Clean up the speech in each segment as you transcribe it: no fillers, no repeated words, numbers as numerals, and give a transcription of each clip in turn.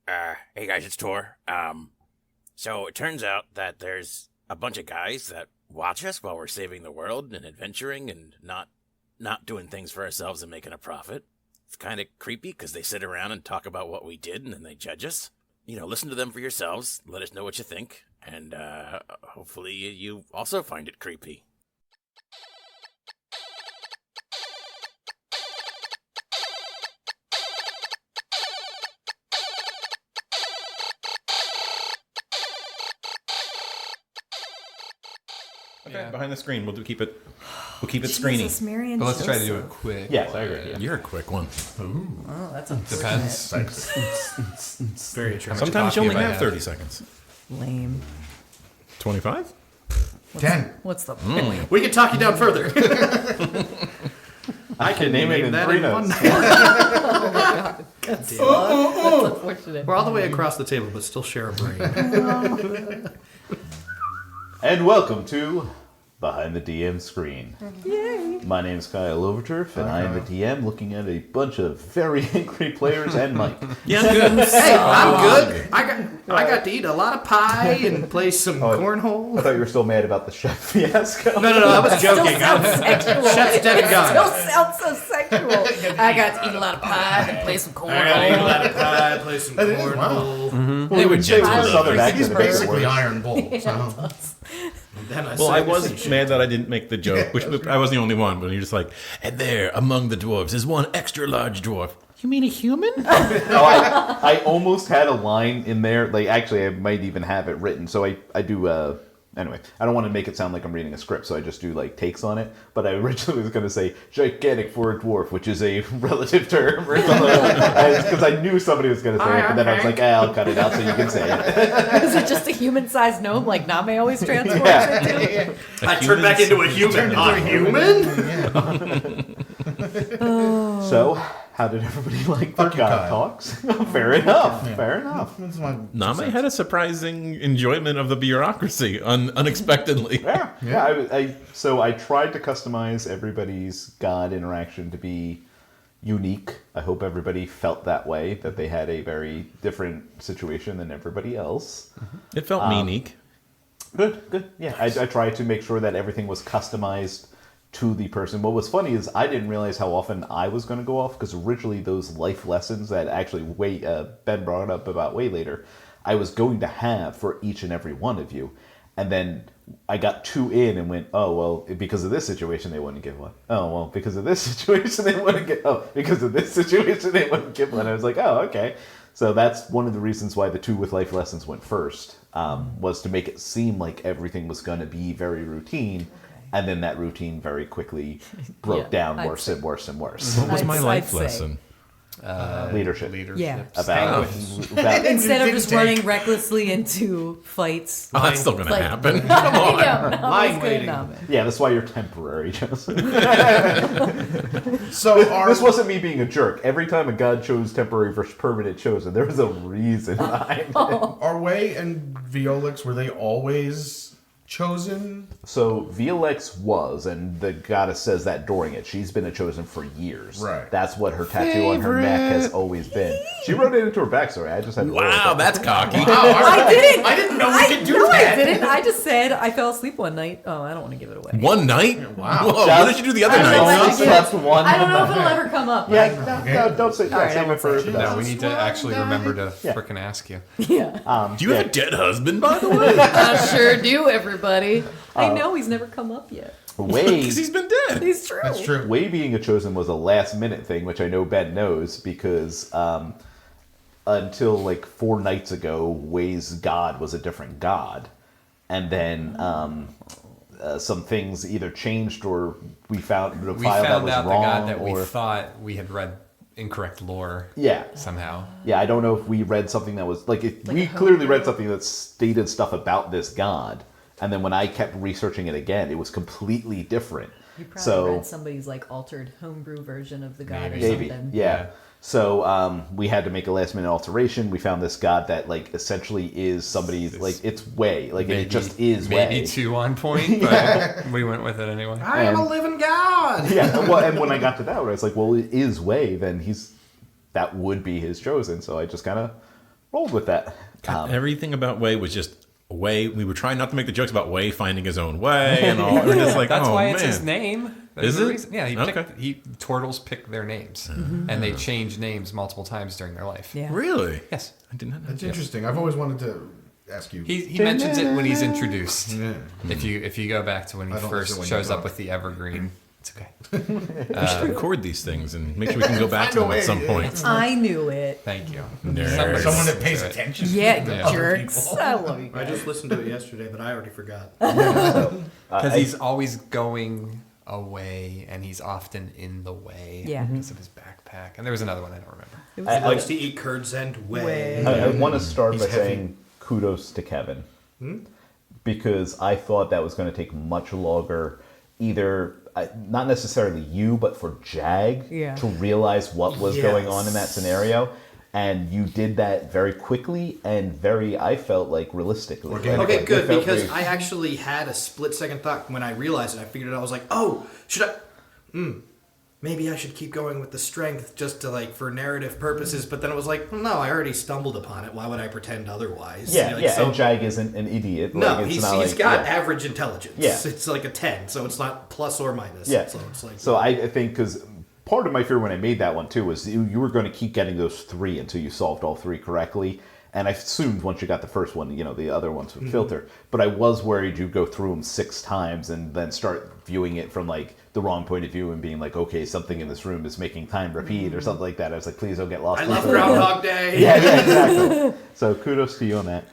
Hey guys, it's Tor. So it turns out that there's a bunch of guys that watch us while we're saving the world and adventuring and not doing things for ourselves and making a profit. It's kind of creepy because they sit around and talk about what we did and then they judge us. Listen to them for yourselves. Let us know what you think, and hopefully you also find it creepy. Okay, yeah. Behind the screen. We'll keep it screeny. But let's try to do it quick. Yes, I agree. Yeah. You're a quick one. Ooh. Oh, that's depends. Very attractive. Sometimes you only have 30 seconds. Lame. 25? 10. What's the point? We can talk you down further. I can name it in that in one. Oh my god. That's unfortunate. We're all the way across the table, but still share a brain. And welcome to Behind the DM Screen. Yay! My name is Kyle Overturf, and I am the DM looking at a bunch of very angry players and Mike. Yeah, I'm good. Hey, I'm good. I got to eat a lot of pie and play some cornhole. I thought you were still mad about the chef fiasco. No, I was joking. Still sounds sexual. Chef's dead and gone. Still sounds so sexual. I got to eat a lot of pie and play some cornhole. I got to eat a lot of pie, play some cornhole. Wow. Mm-hmm. They were Southern accent. He's basically Iron Bull. So. I was mad that I didn't make the joke, which I wasn't the only one, but you're just like, and there, among the dwarves, is one extra large dwarf. You mean a human? I almost had a line in there. Like, actually, I might even have it written. So I do, anyway, I don't want to make it sound like I'm reading a script, so I just do, like, takes on it. But I originally was going to say gigantic for a dwarf, which is a relative term or something. Because I knew somebody was going to say it, but then I was like, I'll cut it out so you can say it. Is it just a human-sized gnome like Name always transforms into? I turned back into a human. A human? So, how did everybody like their God talks? Fair enough. Yeah. Fair enough. Name had a surprising enjoyment of the bureaucracy, unexpectedly. Yeah. So I tried to customize everybody's God interaction to be unique. I hope everybody felt that way, that they had a very different situation than everybody else. It felt unique. Good. Yeah, I tried to make sure that everything was customized to the person. What was funny is I didn't realize how often I was going to go off, because originally those life lessons that actually Ben brought up about way later, I was going to have for each and every one of you. And then I got 2 in and went, oh, well, because of this situation, they wouldn't give one. Oh, well, because of this situation, they wouldn't get... Oh, because of this situation, they wouldn't give one. I was like, oh, okay. So that's one of the reasons why the 2 with life lessons went first, was to make it seem like everything was going to be very routine. And then that routine very quickly broke down worse and worse and worse. What was my life lesson? Leadership. Yeah. About Instead of just running recklessly into fights. Oh, that's still going to happen. Come on. Line waiting. Yeah, that's why you're temporary, Joseph. This wasn't me being a jerk. Every time a god chose temporary versus permanent chosen, there was a reason behind it. Are Way and Violix, were they always chosen? So Violix was, and the goddess says that during it. She's been a chosen for years. Right. That's what her tattoo on her neck has always been. She wrote it into her backstory. I just had to Wow, that's cocky. I didn't. I didn't know we could do that. that. I didn't. I just said I fell asleep one night. Oh, I don't want to give it away. One night? Wow. Whoa, what did you do the other night? I don't know if it'll ever come up. No, don't say that. Save it for No, we need to actually remember to frickin' ask you. Yeah. Do you have a dead husband, by the way? I sure do, everybody. I know he's never come up yet. Because he's been dead. He's true. That's true. Way being a chosen was a last minute thing, which I know Ben knows, because until like 4 nights ago, Way's god was a different god. And then some things either changed or we found the file that was out wrong. The god that we thought we had read incorrect lore. Yeah. Somehow. Yeah, I don't know if we read something that was we clearly read something that stated stuff about this god. And then when I kept researching it again, it was completely different. You probably read somebody's altered homebrew version of the god or something. Yeah. So we had to make a last minute alteration. We found this god that essentially is somebody's it's Way. It just is Way. Maybe 2 on point, but we went with it anyway. I am a living god. Yeah. Well, and when I got to that, I was like, well, it is Way. Then that would be his chosen. So I just kind of rolled with that. Everything about Way was just Way. We were trying not to make the jokes about Way finding his own way and all. We're just like, That's oh, why man. it's his name. Is the it? reason. Yeah, turtles pick their names, and they change names multiple times during their life. Yeah. Really? Yes. I did not know. That's interesting. I've always wanted to ask you. He mentions it when he's introduced. Yeah. If you go back to when he I don't listen first when shows you're up with the evergreen, it's okay. We should record these things and make sure we can go back to them at some point. I knew it. Thank you. Nerds. Someone that pays to it. attention. Yeah, Yeah. jerks. I love you I guys. just listened to it yesterday, but I already forgot. Because he's always going away, and he's often in the way Yeah. because of his backpack. And there was another one I don't remember. It was He likes to eat curds and whey. Whey. I want to start He's by heavy. saying kudos to Kevin. Because I thought that was going to take much longer, either not necessarily you, but for Jag Yeah. to realize what was going on in that scenario. And you did that very quickly and I felt like realistically. Organically. Okay, good, It felt because very- I actually had a split-second thought when I realized it. I figured it out. I was like, oh, should I... maybe I should keep going with the strength just to, like, for narrative purposes. But then it was like, no, I already stumbled upon it. Why would I pretend otherwise? Yeah, Like, yeah, so- and Jag isn't an idiot. No, like, it's he's not like, got yeah. average intelligence. Yeah. It's like a 10, so it's not plus or minus. Yeah. So it's like... So I think because part of my fear when I made that one too was you were going to keep getting those 3 until you solved all 3 correctly. And I assumed once you got the first one, the other ones would filter. But I was worried you'd go through them 6 times and then start viewing it from like the wrong point of view and being like, okay, something in this room is making time repeat or something like that. I was like, please don't get lost. I love Groundhog Day. Yeah, exactly. So kudos to you on that.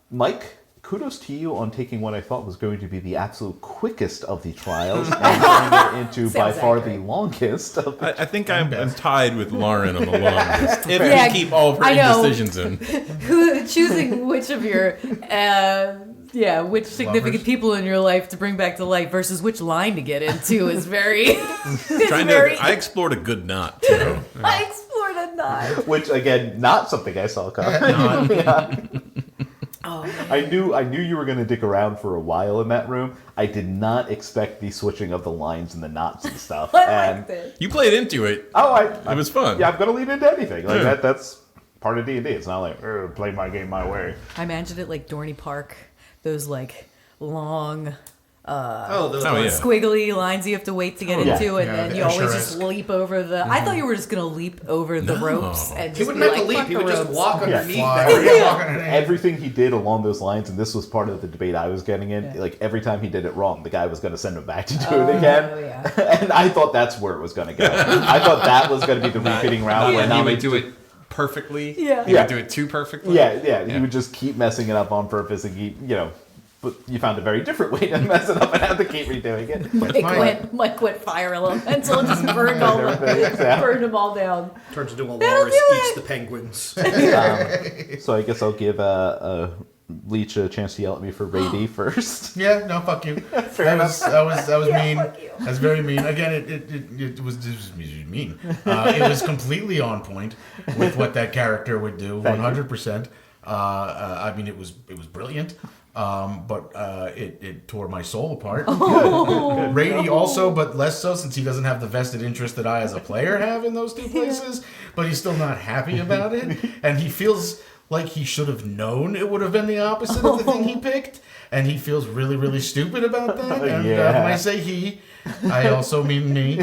Mike, kudos to you on taking what I thought was going to be the absolute quickest of the trials and turning it into by Sounds far accurate. the longest of the I think I'm tied with Lauren on the longest. If Yeah, we keep all of her I know. indecisions in. Choosing which of your which significant Lovers. people in your life to bring back to life versus which line to get into is very I explored a good knot too. I explored a knot. Which again, not something I saw coming. Oh, I knew you were going to dick around for a while in that room. I did not expect the switching of the lines and the knots and stuff. I and liked it. You played into it. it was fun. Yeah, I'm going to lean into anything like Yeah. That's part of D&D. It's not like play my game my way. I imagined it like Dorney Park, those like long Oh, those Oh, ones. yeah. squiggly lines you have to wait to get Yeah. into, and Yeah, then the you always Escher-esque. just leap over the. I thought you were just gonna leap over the No. ropes and He just wouldn't be have to like, leap. "Fuck He the would just ropes." walk Yeah. underneath Fly. them. Walking in it. Everything he did along those lines, and this was part of the debate I was getting in, Yeah. like every time he did it wrong, the guy was going to send him back to do it again. yeah. And I thought that's where it was going to go. I thought that was going to be the repeating route. And where he now would they do it perfectly. Yeah. He Yeah. would do it too perfectly. Yeah, he Yeah. would just keep messing it up on purpose and keep, but you found a very different way to mess it up and have to keep redoing it. Mike went fire elemental and just burned all Everything, yeah. burned them all down. Turns into a That'll walrus, do eats it. the penguins. So I guess I'll give Leech a chance to yell at me for Rady first. Yeah, no, fuck you. That was Yeah, mean. fuck you. That's very mean. Again, it was mean. It was completely on point with what that character would do. Thank you. 100%. I mean, it was brilliant. But it tore my soul apart. Rady also, but less so since he doesn't have the vested interest that I as a player have in those two places. But he's still not happy about it. And he feels like he should have known it would have been the opposite of the thing he picked. And he feels really, really stupid about that. And Yeah. when I say he, I also mean me.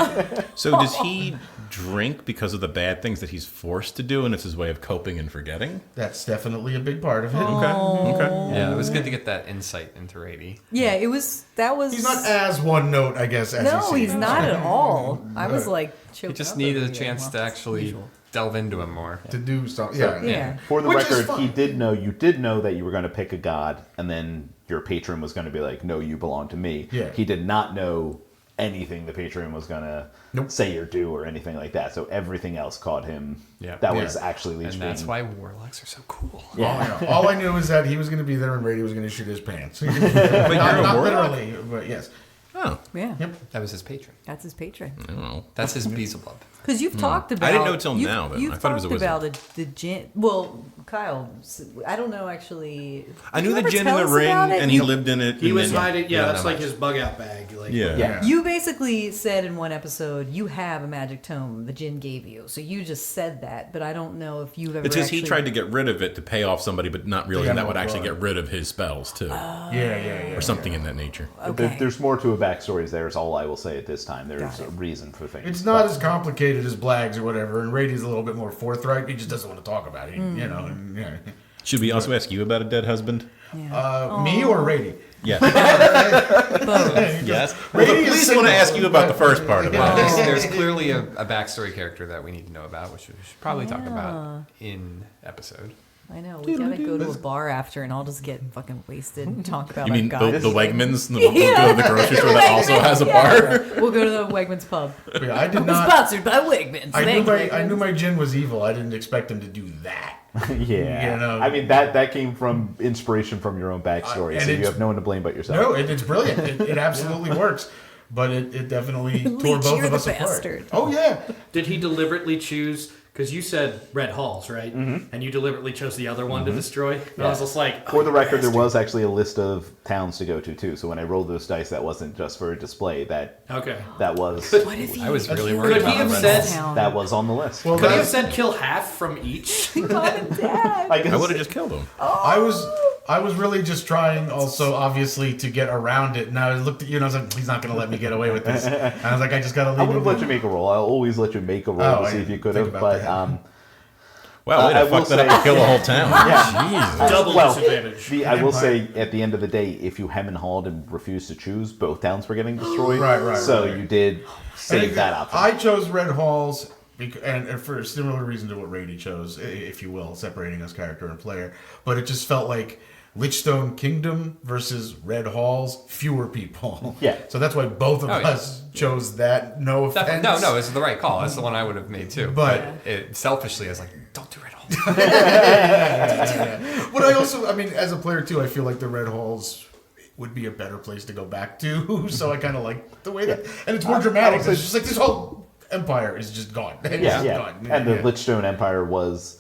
So does he drink because of the bad things that he's forced to do, and it's his way of coping and forgetting? That's definitely a big part of it. Okay. Yeah, it was good to get that insight into Rady. Yeah, it was. That was. He's not as one note, I guess, as No, he seems. he's not at all. I was like, He choked just up needed over a here. chance to actually Usual. delve into him more. To do something. Yeah. Yeah. For the Which is record, fine. you did know that you were going to pick a god, and then your patron was going to be like, no, you belong to me. Yeah. He did not know anything the patron was going to Nope. say or do or anything like that. So everything else caught him. Yeah. That Yeah. was actually Leech And that's being- why warlocks are so cool. Yeah. Oh, yeah. All I knew is that he was going to be there and Rady was going to shit his pants. But you're a not warlock? literally, but yes. Oh, Yeah, Yep. That was his patron. that's his patron. I don't know. That's his Beelzebub. Because you've talked about. I didn't know till you've- now, though. You've I thought it was a talked wizard. about the gin. Well, Kyle, I don't know actually. I Did knew you the ever gin in tell the us ring, about it? and he lived in it. He and was then- hiding. Yeah, don't that's know like much. his bug out bag. Like, Yeah. You basically said in one episode you have a magic tome the Jinn gave you, so you just said that, but I don't know if you've ever. It's just he actually- tried to get rid of it to pay off somebody, but not realizing Yeah, that no, would actually right. get rid of his spells too, Yeah. or something in that nature. Okay. There's more to a backstory. There's all I will say at this time. There's Got a it. reason for things. It's not as complicated as Blags or whatever, and Rady's a little bit more forthright. He just doesn't want to talk about it, you know. And, yeah. Should we also ask you about a dead husband? Me or Rady? Yeah. Both. Yes. Well, the Rady is police want to single. ask you about the first part of it. There's clearly a backstory character that we need to know about, which we should probably talk about in episode. I know we gotta go to a bar after, and I'll just get fucking wasted and talk about You mean our the guys. Wegmans? We'll go to the grocery store that also has a bar? We'll go to the Wegmans pub. Yeah, I did not. Sponsored by Wegmans. I Thank knew you, I knew Wegmans. my gin was evil. I didn't expect him to do that. Yeah. You know. I mean, that came from inspiration from your own backstory, and so you it's- have no one to blame but yourself. No, it's brilliant. It absolutely works. But it definitely tore Leech, both you're of the us apart. bastard. Oh yeah. Did he deliberately choose? Because you said Red Halls, right? And you deliberately chose the other one to destroy. And I was just like, For the oh, record, there bastard. was actually a list of towns to go to too. So when I rolled those dice, that wasn't just for a display. That Okay. was What if he I was really killed worried Could about he have Red said? Halls. that was on the list. Well, Could he have that, said kill half from each? Mom and Dad? I guess I would have just killed him. I was really just trying, also obviously, to get around it. And I looked at you and I was like, he's not going to let me get away with this. And I was like, I just got to leave. I would have him. let you make a roll. I'll always let you make a roll Oh, to see I if you could think have. about But that. Wow, way I to will fuck that up say- and kill the whole town. Yeah. Double Well, disadvantage. I will say, at the end of the day, if you hem and hawed and refused to choose, both towns were getting destroyed. Right, So right. you did save And that option. I chose Red Halls, and for a similar reason to what Rady chose, if you will, separating us character and player. But it just felt like Lichstone Kingdom versus Red Halls, fewer people. Yeah. So that's why both of Oh, yeah. us chose that. No offense. No, it's the right call. That's the one I would have made too. But- Selfishly, I was like, don't do Red Halls. But I also, I mean, as a player too, I feel like the Red Halls would be a better place to go back to. So I kind of like the way that, and it's more dramatic. also- It's just like this whole empire is just gone. It's Yeah, just yeah. gone. And the Yeah. Lichstone Empire was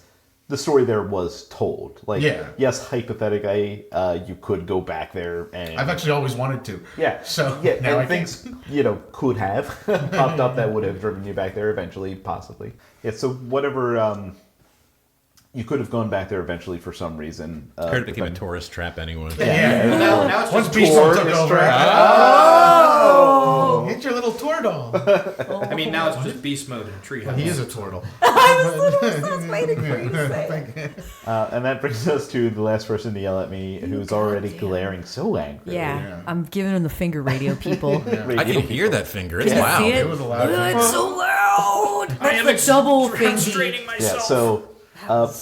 the story there was told. Like, Yeah. yes, hypothetically, you could go back there and I've actually always wanted to. yeah, So yeah, now I and things could have popped up that would have driven you back there eventually, possibly. Yeah, so whatever. You could have gone back there eventually for some reason. I heard it became a tourist trap anyway. Yeah. Well, now it's Once just Beast Mode took tourist over. trap. Oh! Get your little tour doll. I mean, now it's just beast mode in Treehouse. He is a turtle. That's waiting for you to say it. And that brings us to the last person to yell at me, who's already goddamn. glaring so angry. Yeah, I'm giving him the finger radio, people. I can hear that finger. It's Can you loud. see it? It was a loud Oh, it's so loud. am That's the double thing. Demonstrating myself. Yeah, so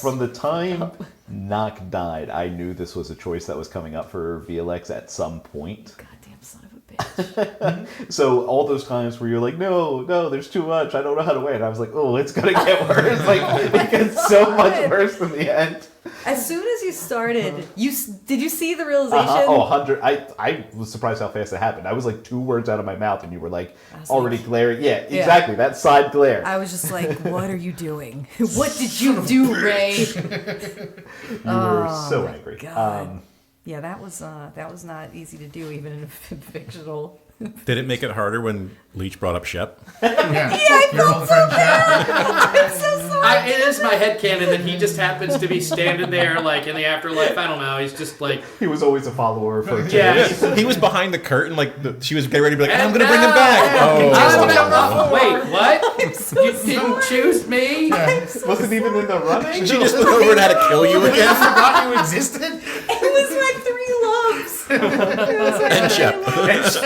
from the time Nock died, I knew this was a choice that was coming up for VLX at some point. Goddamn son of a bitch. So all those times where you're like, no, there's too much. I don't know how to win. I was like, oh, it's gonna get worse. Like it gets so much worse in the end. As soon as you started, did you see the realization? Oh, 100. I was surprised how fast it happened. I was like 2 words out of my mouth, and you were like I was already like- glaring. Yeah, exactly. That side glare. I was just like, what are you doing? What did you do, Ray? You were so angry. God. Yeah, that was not easy to do, even in a fictional. Did it make it harder when Leech brought up Shep? Yeah. Your old friend Jack. I'm so sorry. It is my headcanon that he just happens to be standing there, like, in the afterlife. I don't know. He's just like, He was always a follower for yeah. He was behind the curtain, like she was getting ready to be like, I'm gonna bring him back. Wait, what? You didn't choose me? Wasn't even in the running. She just looked over and had to kill you I again. forgot you existed. It was my 3 loves. It was my And 3 Shep. loves.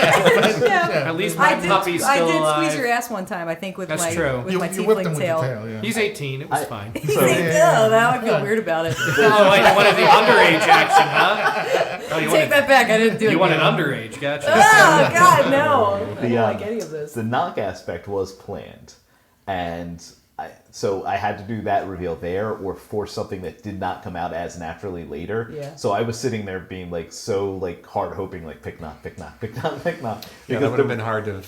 At least my puppy's I still did alive. squeeze your ass one time, I think, with That's my true. with You, my you whipped him tiefling with tail. the tail. Yeah. He's 18. It was fine. He's like, oh, now I feel weird about it. Oh, wait, you wanted the underage action, huh? Oh, you Take that back. I didn't do it. You wanted again. underage, gotcha. Oh God, no! I don't The, like any of this. The knock aspect was planned, and so I had to do that reveal there or force something that did not come out as naturally later. Yeah. So I was sitting there being like so like hard hoping like pick knock, pick knock, pick knock, pick knock. Yeah, that would have been hard to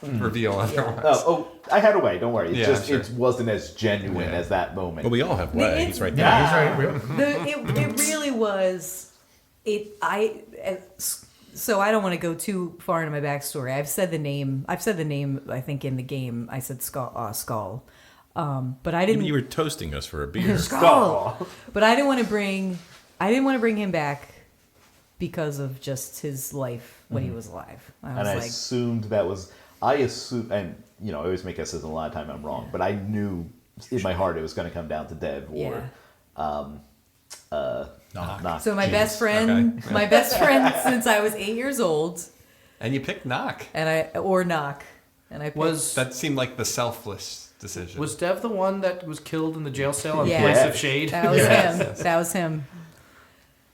reveal otherwise. I had a way. Don't worry. Sure. It wasn't as genuine as that moment. Well, we all have way. He's right there. Yeah, he's right. It really was. So I don't want to go too far into my backstory. I've said the name. I think in the game I said Skull. But I didn't. You were toasting us for a beer. Skull. But I didn't want to bring him back because of just his life when he was alive. I assumed, and I always make guesses, and a lot of time I'm wrong, but I knew in my heart it was going to come down to Dev or Knock. So my best friend since I was 8 years old. And you picked Knock. Knock. And I picked, that seemed like the selfless decision. Was Dev the one that was killed in the jail cell in Yeah. Place of Shade? That was him. That was him.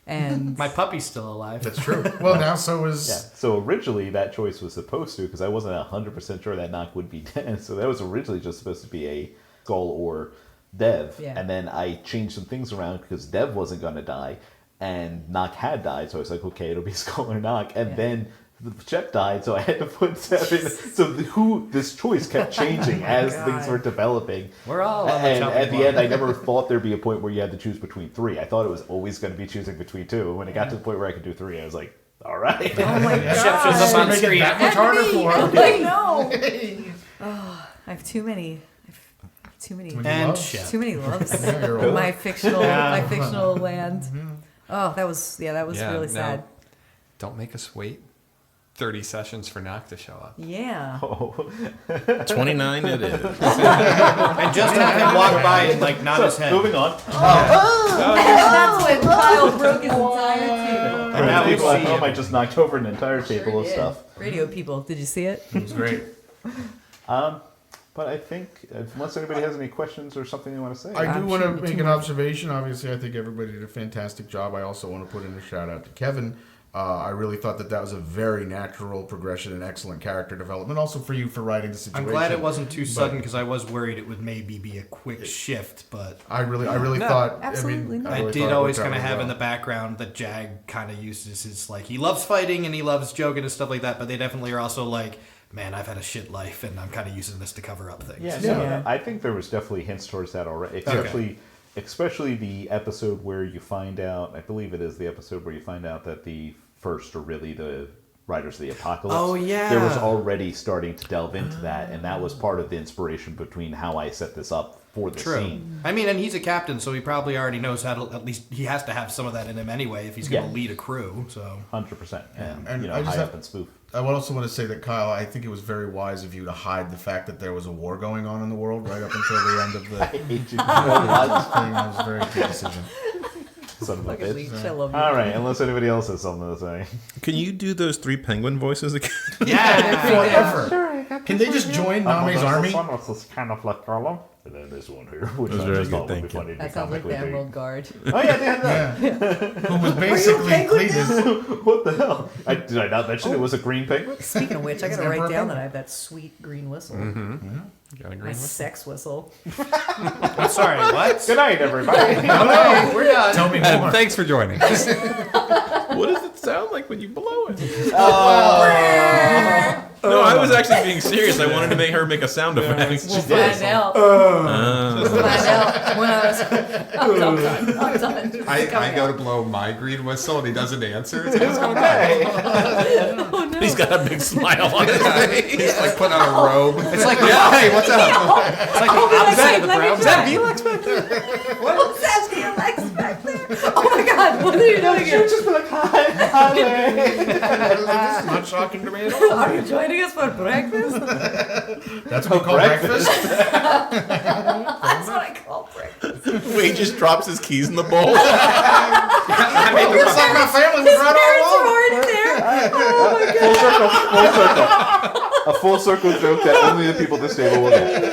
And my puppy's still alive. That's true. Well, now so is... Yeah. So originally that choice was supposed to, because I wasn't 100% sure that Knock would be dead, so that was originally just supposed to be a Skull or Dev. Yeah. And then I changed some things around because Dev wasn't going to die, and Knock had died, so I was like, okay, it'll be Skull or Knock. And then Shep died, so I had to put Dev in. So this choice kept changing as things were developing. We're all and at the end, I never thought there'd be a point where you had to choose between three. I thought it was always going to be choosing between two. And when it got to the point where I could do three, I was like, all right. oh my god! Shep shows up on screen. That much harder for him. I know. I have too many. Too many loves. Yeah, my fictional land. Oh, that was really sad. Don't make us wait 30 sessions for Knock to show up. Yeah. 29 it is. And just have him walk by and nod his head. Moving on. That's when Kyle broke his entire table. And now people at home, I just knocked over an entire table of stuff. Radio people, did you see it? It was great. But I think, unless anybody has any questions or something they want to say. I do want to make an observation. Obviously, I think everybody did a fantastic job. I also want to put in a shout out to Kevin. I really thought that was a very natural progression and excellent character development. Also for you for writing the situation. I'm glad it wasn't too sudden because I was worried it would maybe be a quick shift. But I really thought. Absolutely not. I did always kind of have in the background that Jag kind of uses his he loves fighting and he loves joking and stuff like that. But they definitely are also man, I've had a shit life and I'm kind of using this to cover up things. Yeah. I think there was definitely hints towards that already, especially the episode where you find out. I believe it is the episode where you find out that the First are really the Riders of the Apocalypse. Oh, yeah. There was already starting to delve into that, and that was part of the inspiration between how I set this up for the scene. I mean, and he's a captain, so he probably already knows how to, at least he has to have some of that in him anyway if he's going to lead a crew. So 100%. And I just high up and spoof. I also want to say that, Kyle, I think it was very wise of you to hide the fact that there was a war going on in the world right up until the end of the... I hate you. That was a very good decision. Son of a bitch. I love you. All right, unless anybody else has something to say. Can you do those 3 penguin voices again? Yeah, forever. Can they just join Name's army? This is kind of like Carlo. And then this one here, which That was I very just good, thought would be thank you. funny to That sounds like the comically Emerald Guard. Oh yeah, they had that. Who was basically Cletus. What the hell? Did I not mention it was a green penguin? Speaking of which, I gotta Emperor write down penguin. that I have that sweet green whistle. You got a green My one? sex whistle. sorry, what? Good night, everybody. No, we're done. Tell me And more. thanks for joining us. What does it sound like when you blow it? No, I was actually being serious. I wanted to make her make a sound effect. We'll find out. We'll find out when I was. I'm done. I go to blow my green whistle and he doesn't answer. It's like, what's going on? Oh no. He's got a big smile on his face. He's like putting on a robe. It's like Hey, what's up? it's like the opposite of the let me brown. try. Felix back there? What's that Felix back there? Oh my god, what are you doing here? Just be like, hi, This is not shocking to me at all. Are you joining us for breakfast? That's what we call breakfast. That's what I call breakfast. Wade just drops his keys in the bowl. I mean, it's like my family was His right parents all were along. already there. Oh my god. A full circle joke that only the people at this table will get.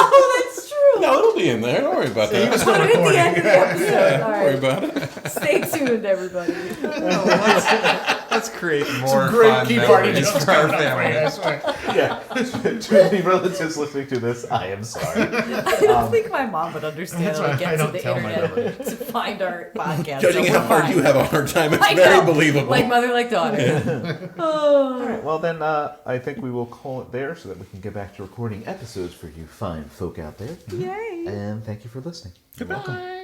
Oh, that's true. No, it'll be in there. Don't worry about that. Put it at the end of the episode. All Don't worry right. about it. Stay tuned, everybody. Let's create more Great fun key party memories jokes for our coming up for you, I family. swear. Yeah. To the relatives listening to this, I am sorry. I don't think my mom would understand That's how to why I get to don't the tell my internet to find our podcast. Judging so how we're hard fine. you have a hard time, it's I very know. believable. Like mother, like daughter. Oh. All right, well then, I think we will call it there so that we can get back to recording episodes for you fine folk out there. Yay. And thank you for listening. Goodbye.